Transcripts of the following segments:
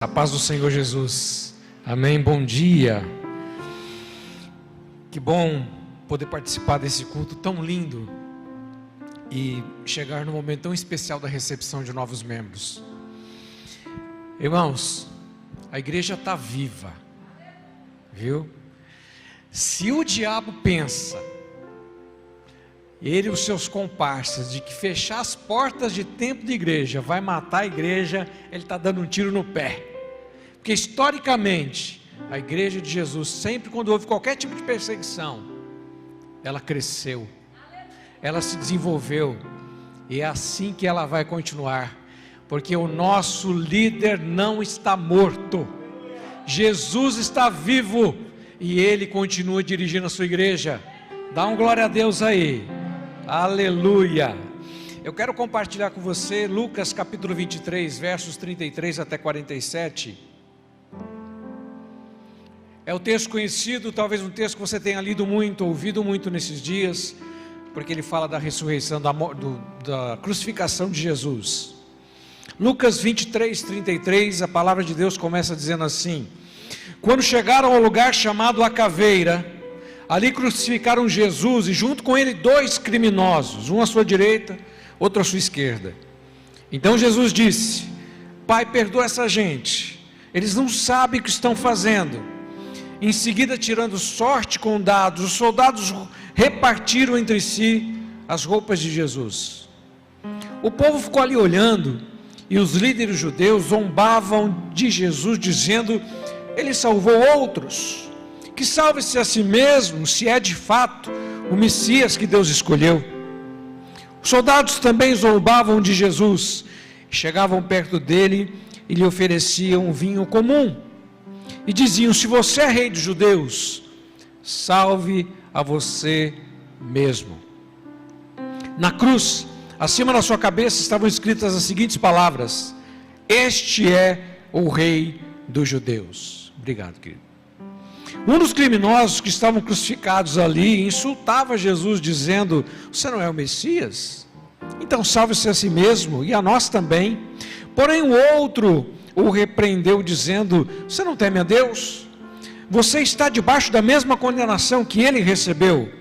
A paz do Senhor Jesus, amém, bom dia. Que bom poder participar desse culto tão lindo e chegar no momento tão especial da recepção de novos membros. Irmãos, a igreja está viva, viu? Se o diabo pensa, ele e os seus comparsas, de que fechar as portas de templo de igreja vai matar a igreja, ele está dando um tiro no pé. Porque historicamente, a igreja de Jesus, sempre quando houve qualquer tipo de perseguição, ela cresceu, ela se desenvolveu, e é assim que ela vai continuar, porque o nosso líder não está morto, Jesus está vivo, e ele continua dirigindo a sua igreja. Dá um glória a Deus aí, aleluia. Eu quero compartilhar com você Lucas capítulo 23, versos 33 até 47. É o texto conhecido, talvez um texto que você tenha lido muito, ouvido muito nesses dias, porque ele fala da ressurreição, da crucificação de Jesus. Lucas 23, 33, a palavra de Deus começa dizendo assim: quando chegaram ao lugar chamado A Caveira, ali crucificaram Jesus e junto com ele dois criminosos, um à sua direita, outro à sua esquerda. Então Jesus disse: Pai, perdoa essa gente, eles não sabem o que estão fazendo. Em seguida, tirando sorte com dados, os soldados repartiram entre si as roupas de Jesus. O povo ficou ali olhando, e os líderes judeus zombavam de Jesus, dizendo: ele salvou outros, que salve-se a si mesmo, se é de fato o Messias que Deus escolheu. Os soldados também zombavam de Jesus, chegavam perto dele e lhe ofereciam um vinho comum, e diziam: se você é rei dos judeus, salve a você mesmo. Na cruz, acima da sua cabeça, estavam escritas as seguintes palavras: este é o rei dos judeus. Obrigado, querido. Um dos criminosos que estavam crucificados ali insultava Jesus, dizendo: você não é o Messias? Então salve-se a si mesmo e a nós também. Porém o outro o repreendeu, dizendo: você não teme a Deus? Você está debaixo da mesma condenação que ele recebeu.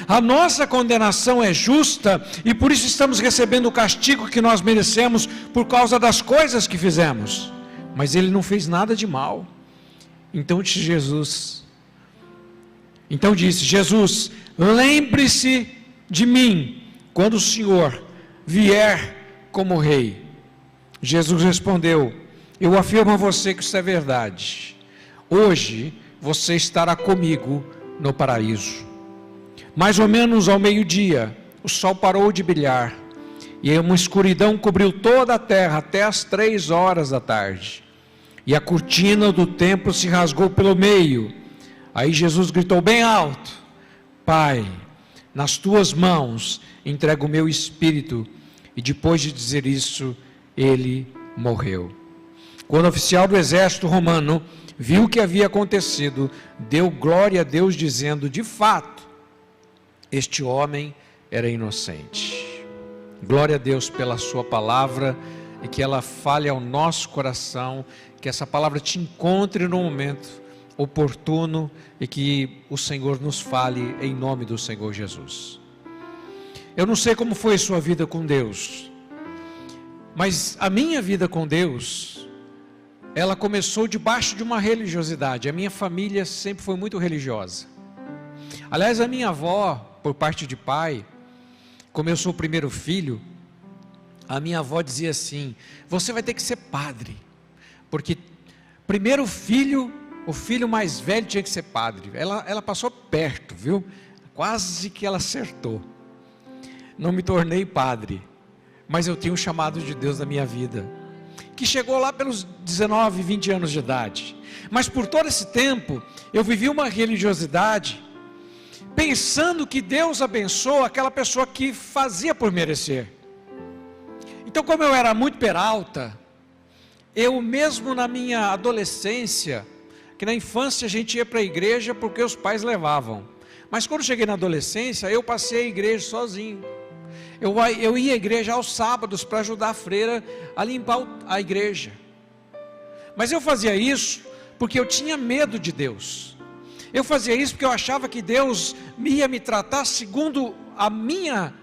A nossa condenação é justa e por isso estamos recebendo o castigo que nós merecemos por causa das coisas que fizemos. Mas ele não fez nada de mal. Então disse Jesus: lembre-se de mim quando o Senhor vier como rei. Jesus respondeu: eu afirmo a você que isso é verdade. Hoje você estará comigo no paraíso. Mais ou menos ao meio-dia, o sol parou de brilhar, e uma escuridão cobriu toda a terra até as 3 horas da tarde. E a cortina do templo se rasgou pelo meio. Aí Jesus gritou bem alto: Pai, nas tuas mãos entrego o meu espírito. E depois de dizer isso, ele morreu. Quando o oficial do exército romano viu o que havia acontecido, deu glória a Deus, dizendo: de fato, este homem era inocente. Glória a Deus pela sua palavra, e que ela fale ao nosso coração, que essa palavra te encontre no momento oportuno, e que o Senhor nos fale em nome do Senhor Jesus. Eu não sei como foi a sua vida com Deus, mas a minha vida com Deus, ela começou debaixo de uma religiosidade. A minha família sempre foi muito religiosa. Aliás, a minha avó, por parte de pai, como eu sou o primeiro filho, a minha avó dizia assim: você vai ter que ser padre, porque primeiro filho, o filho mais velho tinha que ser padre. Ela passou perto, viu? Quase que ela acertou. Não me tornei padre, mas eu tinha um chamado de Deus na minha vida, que chegou lá pelos 19, 20 anos de idade. Mas por todo esse tempo, eu vivi uma religiosidade, pensando que Deus abençoa aquela pessoa que fazia por merecer. Então, como eu era muito peralta, eu mesmo na minha adolescência, que na infância a gente ia para a igreja porque os pais levavam, mas quando cheguei na adolescência, eu passei a igreja sozinho. Eu ia à igreja aos sábados para ajudar a freira a limpar a igreja. Mas eu fazia isso porque eu tinha medo de Deus. Eu fazia isso porque eu achava que Deus ia me tratar segundo a minha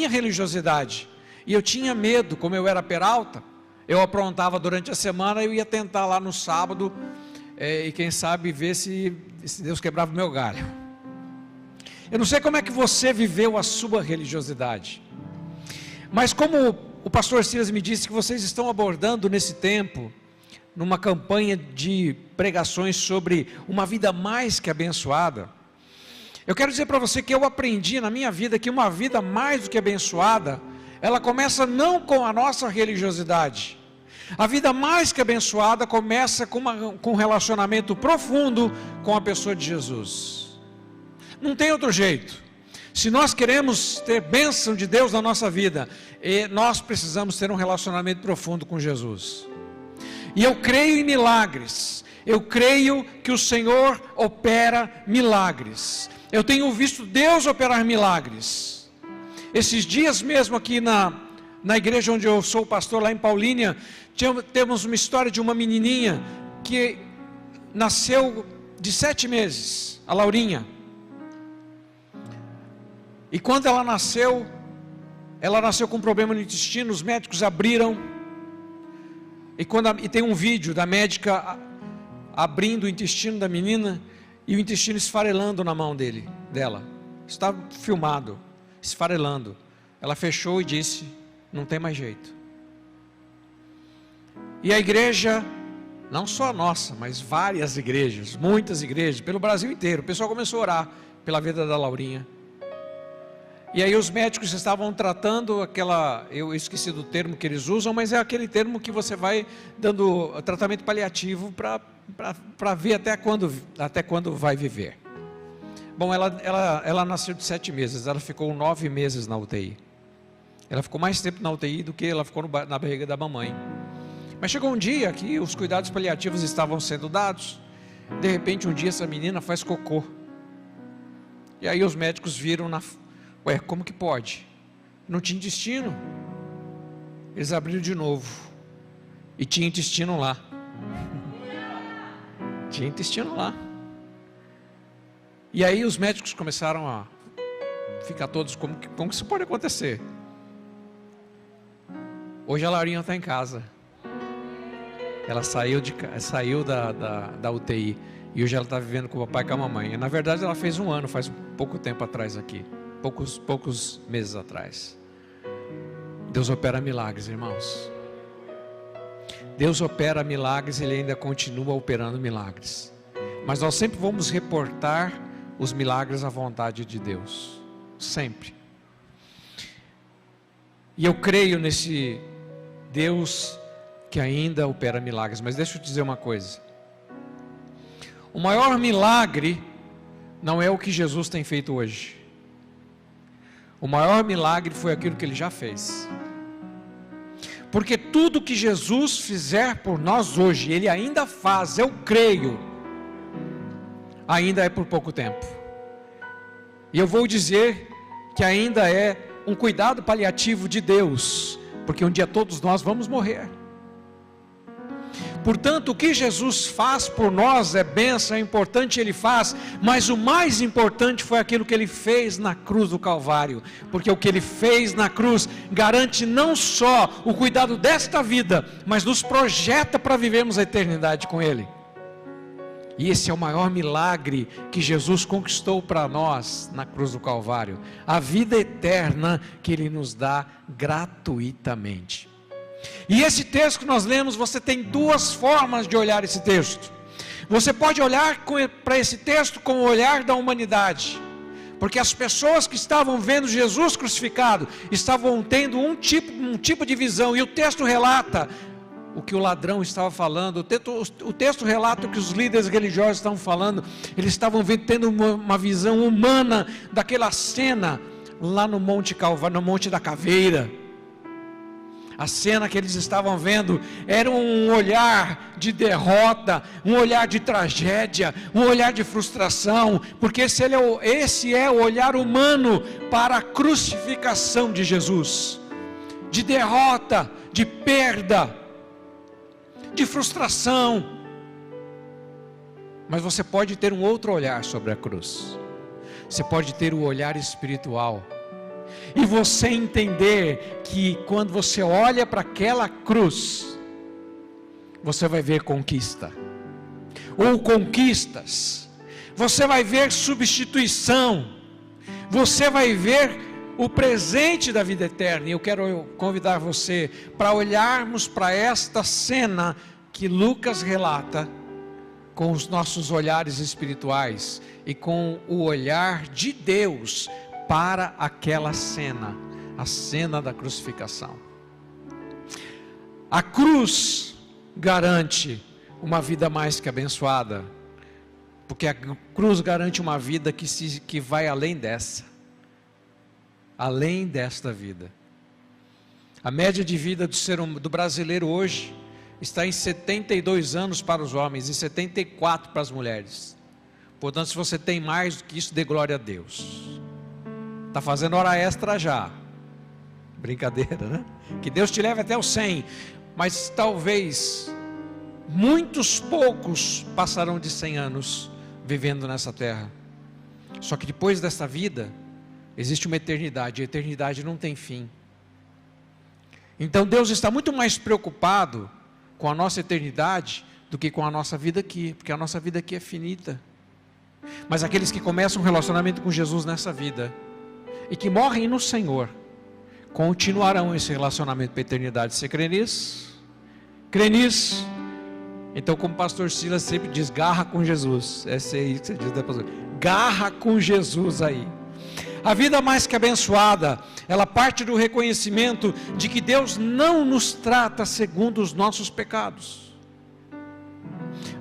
religiosidade. E eu tinha medo, como eu era peralta, eu aprontava durante a semana, eu ia tentar lá no sábado, e quem sabe ver se Deus quebrava o meu galho. Eu não sei como é que você viveu a sua religiosidade, mas como o pastor Silas me disse que vocês estão abordando nesse tempo, numa campanha de pregações sobre uma vida mais que abençoada, eu quero dizer para você que eu aprendi na minha vida que uma vida mais do que abençoada, ela começa não com a nossa religiosidade. A vida mais que abençoada começa com um relacionamento profundo com a pessoa de Jesus. Não tem outro jeito. Se nós queremos ter bênção de Deus na nossa vida, nós precisamos ter um relacionamento profundo com Jesus. E eu creio em milagres. Eu creio que o Senhor opera milagres. Eu tenho visto Deus operar milagres. Esses dias mesmo aqui na igreja onde eu sou pastor, lá em Paulínia, temos uma história de uma menininha que nasceu de 7 meses, a Laurinha. E quando ela nasceu com um problema no intestino, os médicos abriram, e tem um vídeo da médica abrindo o intestino da menina, e o intestino esfarelando na mão dela, está filmado, esfarelando. Ela fechou e disse, não tem mais jeito. E a igreja, não só a nossa, mas várias igrejas, muitas igrejas, pelo Brasil inteiro, o pessoal começou a orar pela vida da Laurinha. E aí os médicos estavam tratando eu esqueci do termo que eles usam, mas é aquele termo que você vai dando tratamento paliativo para ver até quando vai viver. Bom, ela nasceu de 7 meses, ela ficou 9 meses na UTI. Ela ficou mais tempo na UTI do que ela ficou na barriga da mamãe. Mas chegou um dia que os cuidados paliativos estavam sendo dados. De repente um dia essa menina faz cocô. E aí os médicos viram ué, como que pode? Não tinha intestino. Eles abriram de novo. E tinha intestino lá. Tinha intestino lá. E aí os médicos começaram a ficar todos, como que isso pode acontecer? Hoje a Laurinha está em casa. Ela saiu da UTI. E hoje ela está vivendo com o papai e com a mamãe. E, na verdade ela fez 1 ano, faz pouco tempo atrás aqui. Poucos meses atrás. Deus opera milagres, irmãos. Deus opera milagres, Ele ainda continua operando milagres. Mas nós sempre vamos reportar os milagres à vontade de Deus. Sempre. E eu creio nesse Deus que ainda opera milagres. Mas deixa eu te dizer uma coisa. O maior milagre não é o que Jesus tem feito hoje. O maior milagre foi aquilo que Ele já fez. Porque tudo que Jesus fizer por nós hoje, Ele ainda faz, eu creio, ainda é por pouco tempo. E eu vou dizer que ainda é um cuidado paliativo de Deus, porque um dia todos nós vamos morrer. Portanto, o que Jesus faz por nós é bênção, é importante, Ele faz, mas o mais importante foi aquilo que Ele fez na cruz do Calvário, porque o que Ele fez na cruz garante não só o cuidado desta vida, mas nos projeta para vivermos a eternidade com Ele. E esse é o maior milagre que Jesus conquistou para nós na cruz do Calvário, a vida eterna que Ele nos dá gratuitamente. E esse texto que nós lemos, você tem 2 formas de olhar esse texto. Você pode olhar para esse texto com o olhar da humanidade, porque as pessoas que estavam vendo Jesus crucificado estavam tendo um tipo de visão, e o texto relata o que o ladrão estava falando, o texto relata o que os líderes religiosos estavam falando. Eles estavam tendo uma visão humana daquela cena lá no Monte Calvário, no Monte da Caveira. A cena que eles estavam vendo era um olhar de derrota, um olhar de tragédia, um olhar de frustração, porque esse é o olhar humano para a crucificação de Jesus, de derrota, de perda, de frustração. Mas você pode ter um outro olhar sobre a cruz. Você pode ter o olhar espiritual. E você entender que quando você olha para aquela cruz, você vai ver conquista. Ou conquistas. Você vai ver substituição. Você vai ver o presente da vida eterna. E eu quero convidar você para olharmos para esta cena que Lucas relata com os nossos olhares espirituais e com o olhar de Deus para aquela cena, a cena da crucificação. A cruz garante uma vida mais que abençoada, porque a cruz garante uma vida que vai além desta vida. A média de vida do brasileiro hoje está em 72 anos para os homens e 74 para as mulheres. Portanto, se você tem mais do que isso, dê glória a Deus. Está fazendo hora extra já. Brincadeira, né? Que Deus te leve até os 100. Mas talvez muitos poucos passarão de 100 anos vivendo nessa terra. Só que depois dessa vida existe uma eternidade. A eternidade não tem fim. Então Deus está muito mais preocupado com a nossa eternidade do que com a nossa vida aqui, porque a nossa vida aqui é finita. Mas aqueles que começam um relacionamento com Jesus nessa vida e que morrem no Senhor, continuarão esse relacionamento para a eternidade. Você crê nisso? Crê nisso? Então, como o pastor Silas sempre diz, garra com Jesus. Essa é aí que você diz, né, pastor? Garra com Jesus aí. A vida mais que abençoada, ela parte do reconhecimento de que Deus não nos trata segundo os nossos pecados.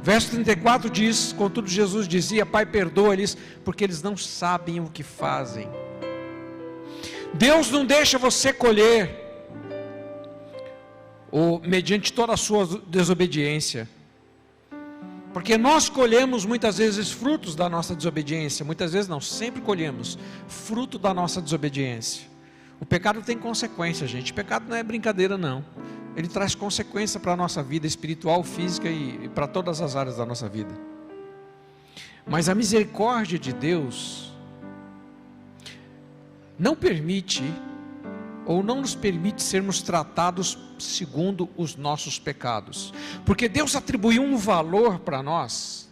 Verso 34 diz, contudo Jesus dizia, Pai, perdoa-lhes, porque eles não sabem o que fazem. Deus não deixa você colher, ou mediante toda a sua desobediência, porque nós colhemos muitas vezes frutos da nossa desobediência. Muitas vezes não, sempre colhemos fruto da nossa desobediência. O pecado tem consequência, gente. O pecado não é brincadeira, não. Ele traz consequência para a nossa vida espiritual, física e para todas as áreas da nossa vida. Mas a misericórdia de Deus não permite, ou não nos permite sermos tratados segundo os nossos pecados, porque Deus atribuiu um valor para nós,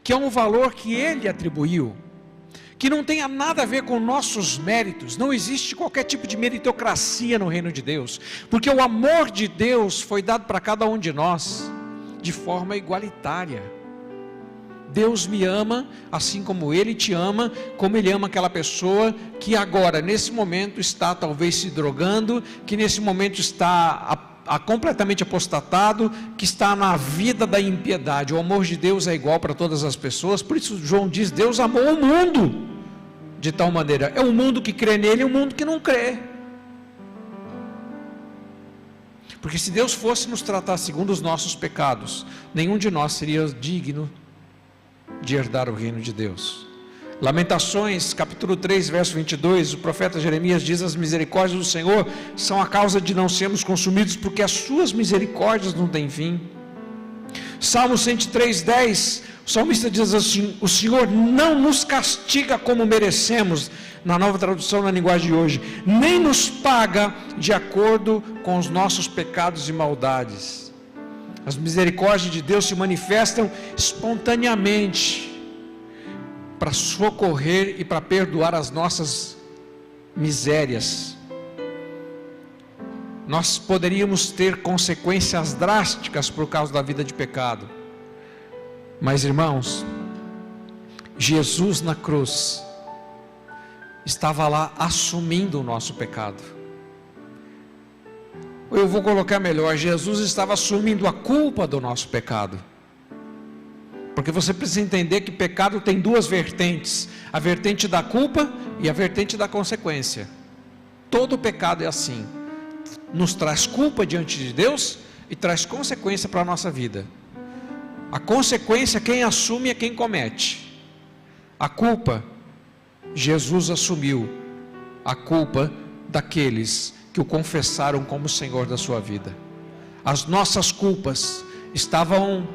que é um valor que Ele atribuiu, que não tenha nada a ver com nossos méritos. Não existe qualquer tipo de meritocracia no reino de Deus, porque o amor de Deus foi dado para cada um de nós, de forma igualitária. Deus me ama, assim como Ele te ama, como Ele ama aquela pessoa que agora, nesse momento, está talvez se drogando, que nesse momento está completamente apostatado, que está na vida da impiedade. O amor de Deus é igual para todas as pessoas. Por isso João diz, Deus amou o mundo de tal maneira. É o mundo que crê nele e o mundo que não crê. Porque se Deus fosse nos tratar segundo os nossos pecados, nenhum de nós seria digno de herdar o reino de Deus. Lamentações, capítulo 3, verso 22, o profeta Jeremias diz, as misericórdias do Senhor são a causa de não sermos consumidos, porque as suas misericórdias não têm fim. Salmo 103, 10, o salmista diz assim, o Senhor não nos castiga como merecemos, na nova tradução na linguagem de hoje, nem nos paga de acordo com os nossos pecados e maldades. As misericórdias de Deus se manifestam espontaneamente para socorrer e para perdoar as nossas misérias. Nós poderíamos ter consequências drásticas por causa da vida de pecado, mas irmãos, Jesus na cruz estava lá assumindo o nosso pecado. Eu vou colocar melhor, Jesus estava assumindo a culpa do nosso pecado. Porque você precisa entender que pecado tem duas vertentes, a vertente da culpa e a vertente da consequência. Todo pecado é assim, nos traz culpa diante de Deus e traz consequência para a nossa vida. A consequência quem assume é quem comete. A culpa, Jesus assumiu a culpa daqueles que o confessaram como Senhor da sua vida. As nossas culpas estavam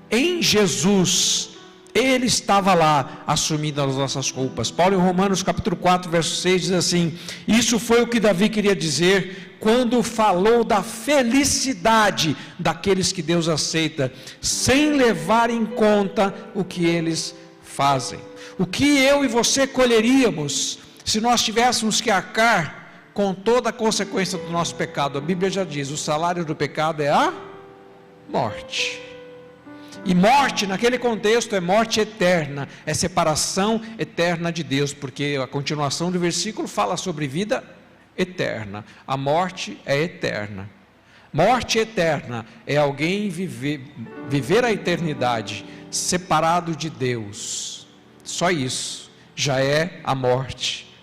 em Jesus. Ele estava lá assumindo as nossas culpas. Paulo em Romanos capítulo 4 verso 6 diz assim: isso foi o que Davi queria dizer quando falou da felicidade daqueles que Deus aceita, sem levar em conta o que eles fazem. O que eu e você colheríamos se nós tivéssemos que arcar com toda a consequência do nosso pecado? A Bíblia já diz: o salário do pecado é a morte. E morte, naquele contexto, é morte eterna, é separação eterna de Deus, porque a continuação do versículo fala sobre vida eterna. A morte é eterna. Morte eterna é alguém viver a eternidade separado de Deus. Só isso já é a morte.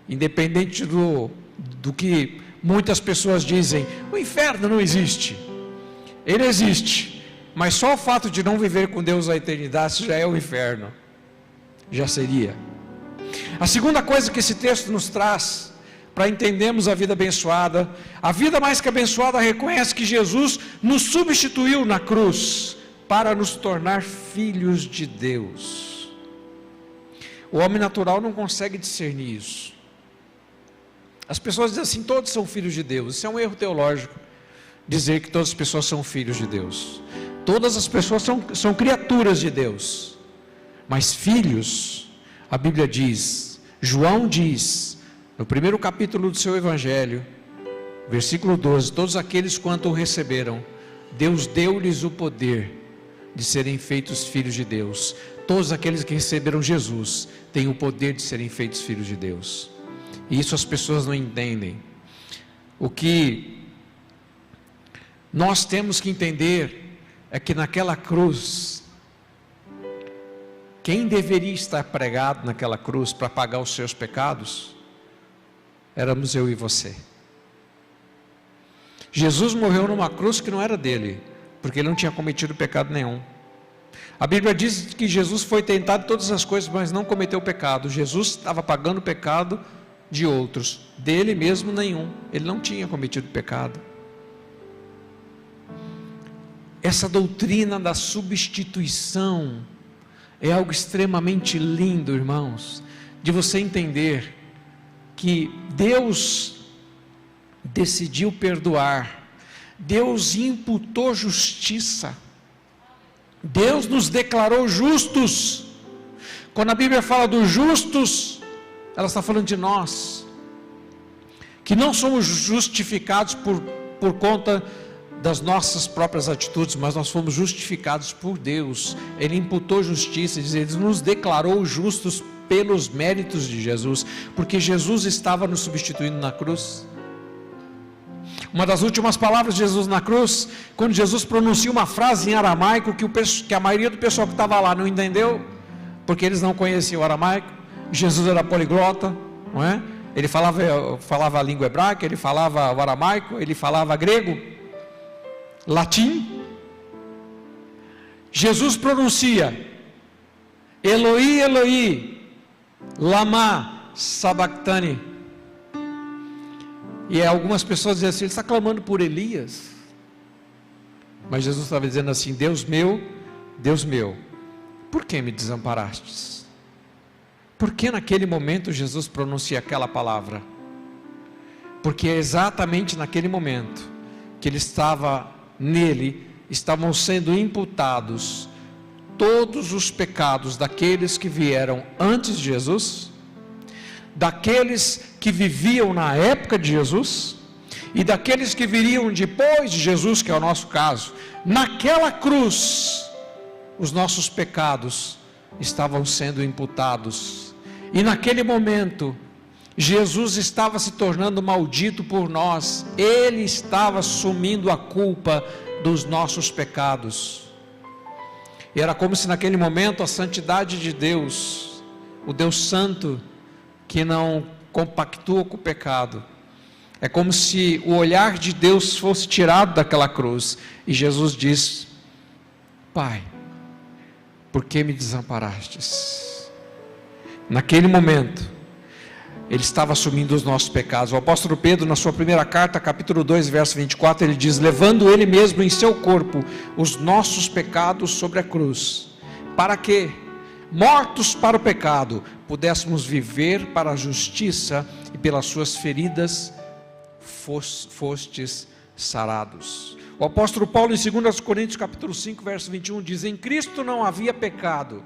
Independente do que muitas pessoas dizem, o inferno não existe. Ele existe. Mas só o fato de não viver com Deus a eternidade já é o inferno. Já seria. A segunda coisa que esse texto nos traz, para entendermos a vida abençoada, a vida mais que abençoada reconhece que Jesus nos substituiu na cruz, para nos tornar filhos de Deus. O homem natural não consegue discernir isso. As pessoas dizem assim, todos são filhos de Deus. Isso é um erro teológico, dizer que todas as pessoas são filhos de Deus. Todas as pessoas são criaturas de Deus, mas filhos, a Bíblia diz, João diz, no primeiro capítulo do seu Evangelho, versículo 12, todos aqueles quanto o receberam, Deus deu-lhes o poder de serem feitos filhos de Deus. Todos aqueles que receberam Jesus, têm o poder de serem feitos filhos de Deus, e isso as pessoas não entendem. O que nós temos que entender é que naquela cruz, quem deveria estar pregado naquela cruz para pagar os seus pecados, éramos eu e você. Jesus morreu numa cruz que não era dele, porque ele não tinha cometido pecado nenhum. A Bíblia diz que Jesus foi tentado em todas as coisas, mas não cometeu pecado. Jesus estava pagando o pecado de outros, dele mesmo nenhum. Ele não tinha cometido pecado. Essa doutrina da substituição é algo extremamente lindo, irmãos, de você entender que Deus decidiu perdoar, Deus imputou justiça, Deus nos declarou justos. Quando a Bíblia fala dos justos, ela está falando de nós, que não somos justificados por conta das nossas próprias atitudes, mas nós fomos justificados por Deus. Ele imputou justiça, ele nos declarou justos pelos méritos de Jesus, porque Jesus estava nos substituindo na cruz. Uma das últimas palavras de Jesus na cruz, quando Jesus pronuncia uma frase em aramaico que a maioria do pessoal que estava lá não entendeu, porque eles não conheciam o aramaico. Jesus era poliglota, não é? Ele falava a língua hebraica, ele falava o aramaico, ele falava grego, latim. Jesus pronuncia Eloi, Eloi, lama sabachthani. E algumas pessoas dizem assim, ele está clamando por Elias. Mas Jesus estava dizendo assim, Deus meu, por que me desamparastes? Por que naquele momento Jesus pronuncia aquela palavra? Porque é exatamente naquele momento que nele estavam sendo imputados todos os pecados daqueles que vieram antes de Jesus, daqueles que viviam na época de Jesus e daqueles que viriam depois de Jesus, que é o nosso caso. Naquela cruz, os nossos pecados estavam sendo imputados, e naquele momento Jesus estava se tornando maldito por nós, ele estava assumindo a culpa dos nossos pecados. E era como se naquele momento a santidade de Deus, o Deus santo, que não compactua com o pecado, é como se o olhar de Deus fosse tirado daquela cruz, e Jesus diz, Pai, por que me desamparastes? Naquele momento, Ele estava assumindo os nossos pecados. O apóstolo Pedro, na sua primeira carta, capítulo 2, verso 24, ele diz: levando ele mesmo em seu corpo os nossos pecados sobre a cruz, para que, mortos para o pecado, pudéssemos viver para a justiça, e pelas suas feridas fostes sarados. O apóstolo Paulo, em 2 Coríntios capítulo 5, verso 21, diz: em Cristo não havia pecado,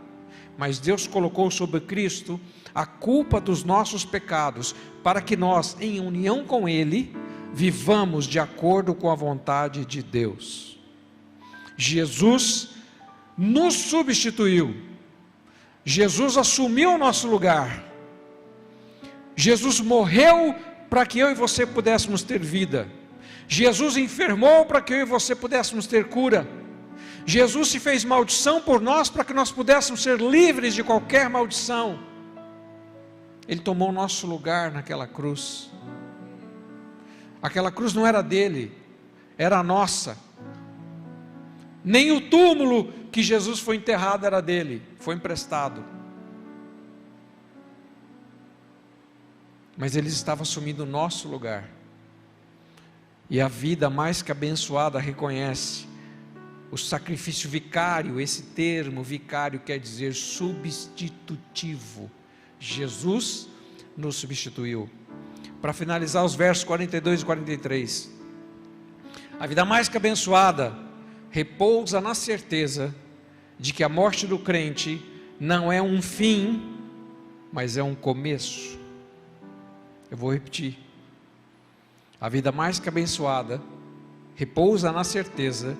mas Deus colocou sobre Cristo a culpa dos nossos pecados, para que nós, em união com Ele, vivamos de acordo com a vontade de Deus. Jesus nos substituiu, Jesus assumiu o nosso lugar, Jesus morreu para que eu e você pudéssemos ter vida, Jesus enfermou para que eu e você pudéssemos ter cura, Jesus se fez maldição por nós para que nós pudéssemos ser livres de qualquer maldição. Ele tomou o nosso lugar naquela cruz. Aquela cruz não era dele, era nossa. Nem o túmulo que Jesus foi enterrado era dele, foi emprestado. Mas ele estava assumindo o nosso lugar. E a vida mais que abençoada reconhece o sacrifício vicário. Esse termo vicário quer dizer substitutivo. Jesus nos substituiu. Para finalizar, os versos 42 e 43, a vida mais que abençoada repousa na certeza de que a morte do crente não é um fim, mas é um começo. Eu vou repetir: a vida mais que abençoada repousa na certeza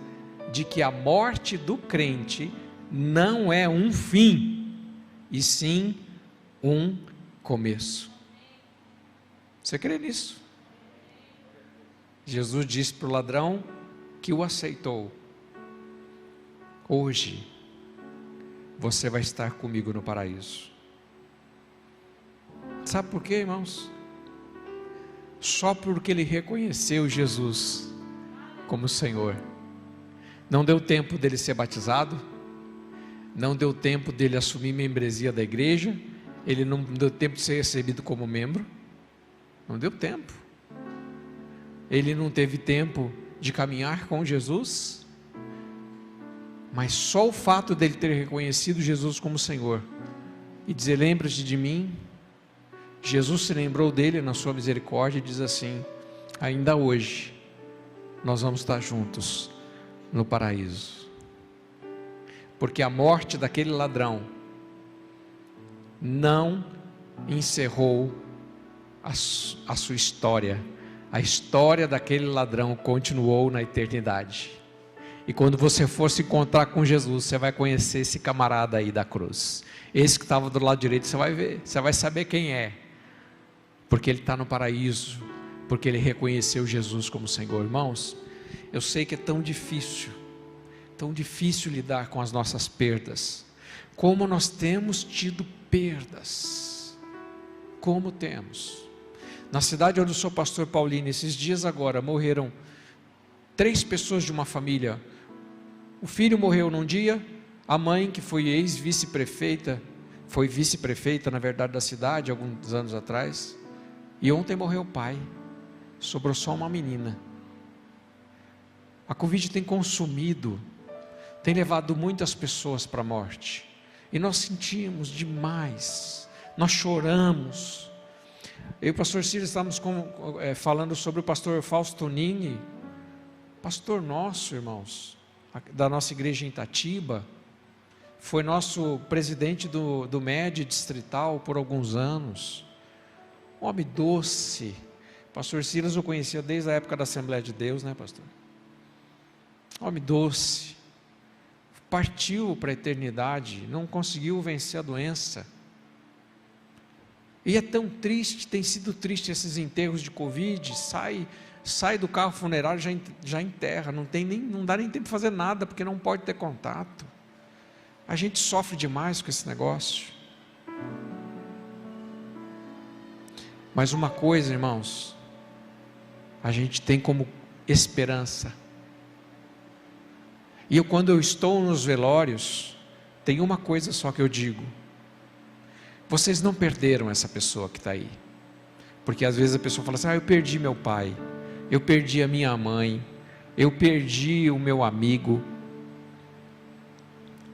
de que a morte do crente não é um fim, e sim um começo. Você crê nisso? Jesus disse para o ladrão que o aceitou: hoje você vai estar comigo no paraíso. Sabe por quê, irmãos? Só porque ele reconheceu Jesus como Senhor. Não deu tempo dele ser batizado, não deu tempo dele assumir membresia da igreja, ele não deu tempo de ser recebido como membro, não deu tempo. Ele não teve tempo de caminhar com Jesus, mas só o fato dele ter reconhecido Jesus como Senhor e dizer: lembra-te de mim. Jesus se lembrou dele na sua misericórdia e diz assim: ainda hoje nós vamos estar juntos no paraíso. Porque a morte daquele ladrão não encerrou a sua história. A história daquele ladrão continuou na eternidade. E quando você for se encontrar com Jesus, você vai conhecer esse camarada aí da cruz. Esse que estava do lado direito, você vai ver, você vai saber quem é. Porque ele está no paraíso, porque ele reconheceu Jesus como Senhor. Irmãos, eu sei que é tão difícil lidar com as nossas perdas. Como nós temos tido perdas, como temos. Na cidade onde eu sou pastor, Paulino, esses dias agora morreram 3 pessoas de uma família. O filho morreu num dia, a mãe, que foi ex-vice-prefeita, foi vice-prefeita na verdade da cidade alguns anos atrás, e ontem morreu o pai, sobrou só uma menina. A Covid tem consumido, tem levado muitas pessoas para a morte, e nós sentimos demais, nós choramos. Eu e o pastor Ciro estávamos falando sobre o pastor Fausto Nini, pastor nosso, irmãos, da nossa igreja em Itatiba, foi nosso presidente do MED distrital por alguns anos, um homem doce. Pastor Silas eu conhecia desde a época da Assembleia de Deus, né, pastor? Homem doce, partiu para a eternidade, não conseguiu vencer a doença. E é tão triste, tem sido triste esses enterros de Covid. Sai do carro funerário, já enterra, não dá nem tempo de fazer nada, porque não pode ter contato. A gente sofre demais com esse negócio. Mas uma coisa, irmãos, a gente tem como esperança. E quando eu estou nos velórios, tem uma coisa só que eu digo: vocês não perderam essa pessoa que está aí. Porque às vezes a pessoa fala assim: eu perdi meu pai, eu perdi a minha mãe, eu perdi o meu amigo.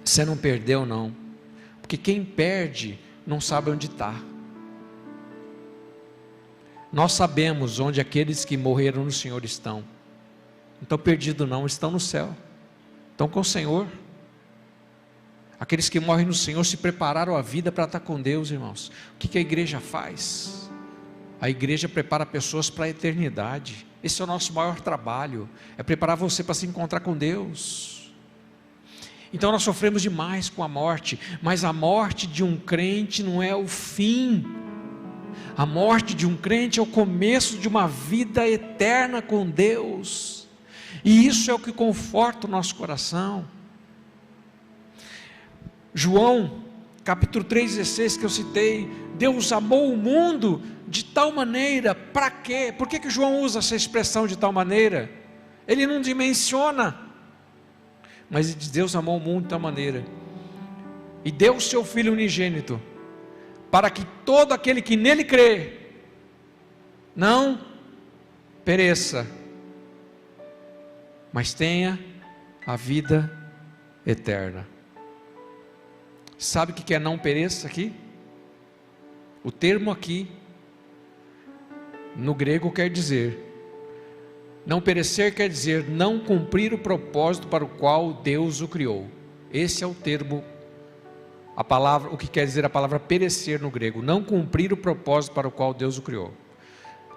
Você não perdeu não, porque quem perde não sabe onde está. Nós sabemos onde aqueles que morreram no Senhor estão. Não estão perdidos não, estão no céu, estão com o Senhor. Aqueles que morrem no Senhor se prepararam a vida para estar com Deus, irmãos. O que a igreja faz? A igreja prepara pessoas para a eternidade. Esse é o nosso maior trabalho, é preparar você para se encontrar com Deus. Então nós sofremos demais com a morte, mas a morte de um crente não é o fim. A morte de um crente é o começo de uma vida eterna com Deus, e isso é o que conforta o nosso coração. João, capítulo 3,16 que eu citei, Deus amou o mundo de tal maneira, para quê? Por que João usa essa expressão de tal maneira? Ele não dimensiona, mas ele diz: Deus amou o mundo de tal maneira, e deu o seu Filho unigênito, para que todo aquele que nele crê, não pereça, mas tenha a vida eterna. Sabe o que é não pereça aqui? O termo aqui, no grego, quer dizer, não perecer quer dizer não cumprir o propósito para o qual Deus o criou. Esse é o termo, a palavra, o que quer dizer a palavra perecer no grego, não cumprir o propósito para o qual Deus o criou.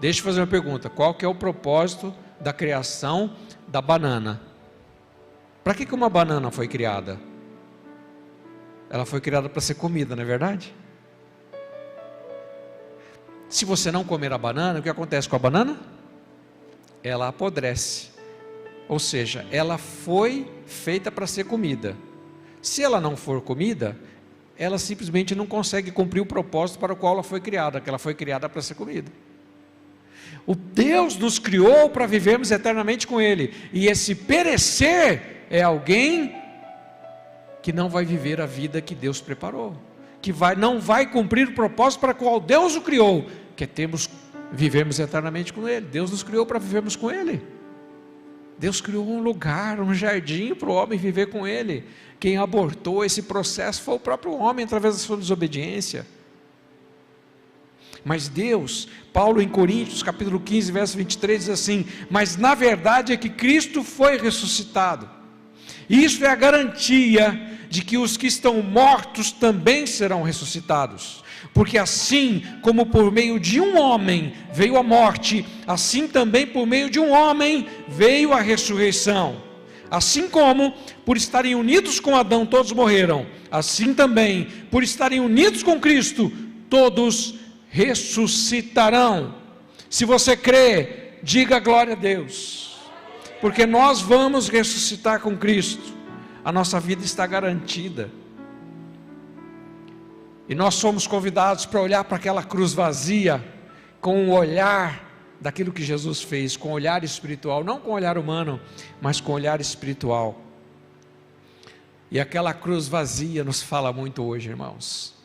Deixa eu fazer uma pergunta: qual que é o propósito da criação da banana? Para que uma banana foi criada? Ela foi criada para ser comida, não é verdade? Se você não comer a banana, o que acontece com a banana? Ela apodrece, ou seja, ela foi feita para ser comida. Se ela não for comida, ela simplesmente não consegue cumprir o propósito para o qual ela foi criada, que ela foi criada para ser comida. O Deus nos criou para vivermos eternamente com Ele, e esse perecer é alguém que não vai viver a vida que Deus preparou, que não vai cumprir o propósito para o qual Deus o criou, que é vivermos eternamente com Ele. Deus nos criou para vivermos com Ele. Deus criou um lugar, um jardim para o homem viver com Ele. Quem abortou esse processo foi o próprio homem, através da sua desobediência. Mas Deus, Paulo em Coríntios, capítulo 15, verso 23, diz assim: mas na verdade é que Cristo foi ressuscitado. Isso é a garantia de que os que estão mortos também serão ressuscitados. Porque assim como por meio de um homem veio a morte, assim também por meio de um homem veio a ressurreição. Assim como por estarem unidos com Adão todos morreram, assim também por estarem unidos com Cristo todos ressuscitarão. Se você crê, diga glória a Deus, porque nós vamos ressuscitar com Cristo. A nossa vida está garantida, e nós somos convidados para olhar para aquela cruz vazia, com o olhar daquilo que Jesus fez, com o olhar espiritual, não com o olhar humano, mas com o olhar espiritual. E aquela cruz vazia nos fala muito hoje, irmãos.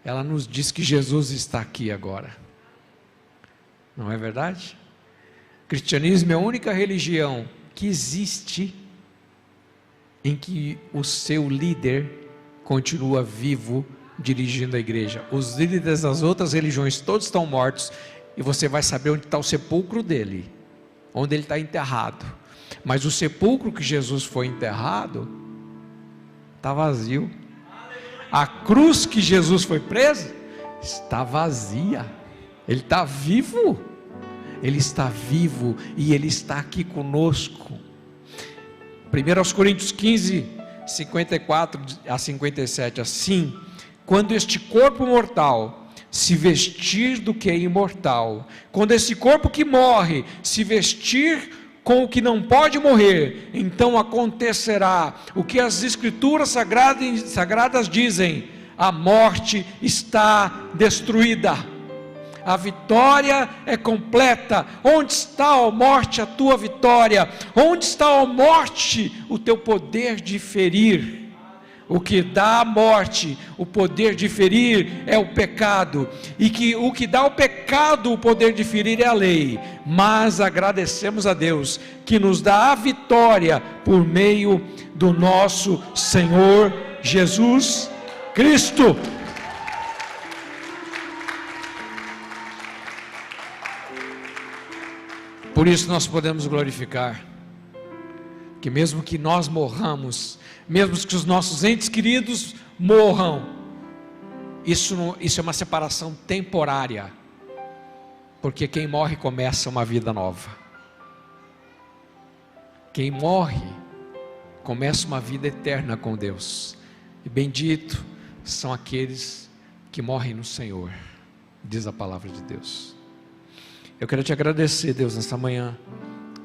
Ela nos diz que Jesus está aqui agora, não é verdade? O cristianismo é a única religião que existe em que o seu líder continua vivo, dirigindo a igreja. Os líderes das outras religiões todos estão mortos, e você vai saber onde está o sepulcro dele, onde ele está enterrado. Mas o sepulcro que Jesus foi enterrado está vazio. A cruz que Jesus foi preso está vazia. Ele está vivo. Ele está vivo e Ele está aqui conosco. 1 Coríntios 15, 54 a 57, assim, quando este corpo mortal se vestir do que é imortal, quando esse corpo que morre se vestir com o que não pode morrer, então acontecerá o que as Escrituras sagradas dizem: a morte está destruída. A vitória é completa. Onde está, ó morte, a tua vitória? Onde está, ó morte, o teu poder de ferir? O que dá a morte, o poder de ferir, é o pecado, e que o que dá ao pecado o poder de ferir é a lei. Mas agradecemos a Deus que nos dá a vitória por meio do nosso Senhor Jesus Cristo. Por isso nós podemos glorificar que mesmo que nós morramos, mesmo que os nossos entes queridos morram, isso é uma separação temporária, porque quem morre começa uma vida nova. Quem morre começa uma vida eterna com Deus, e bendito são aqueles que morrem no Senhor, diz a palavra de Deus. Eu quero te agradecer, Deus, nesta manhã,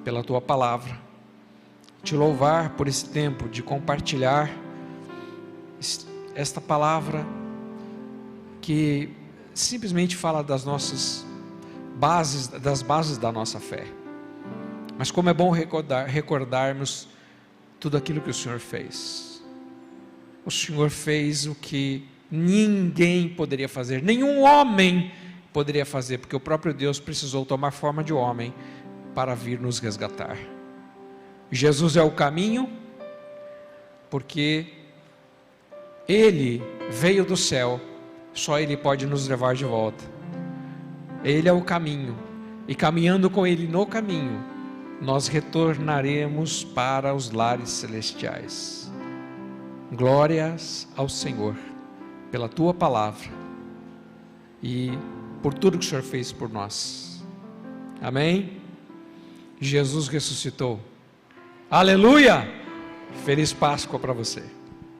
pela tua palavra, te louvar por esse tempo de compartilhar esta palavra que simplesmente fala das nossas bases, das bases da nossa fé. Mas como é bom recordarmos tudo aquilo que o Senhor fez. O Senhor fez o que ninguém poderia fazer, nenhum homem poderia fazer, porque o próprio Deus precisou tomar forma de homem para vir nos resgatar. Jesus é o caminho, porque Ele veio do céu, só Ele pode nos levar de volta. Ele é o caminho, e caminhando com Ele no caminho, nós retornaremos para os lares celestiais. Glórias ao Senhor, pela Tua palavra, e por tudo que o Senhor fez por nós. Amém? Jesus ressuscitou. Aleluia! Feliz Páscoa para você.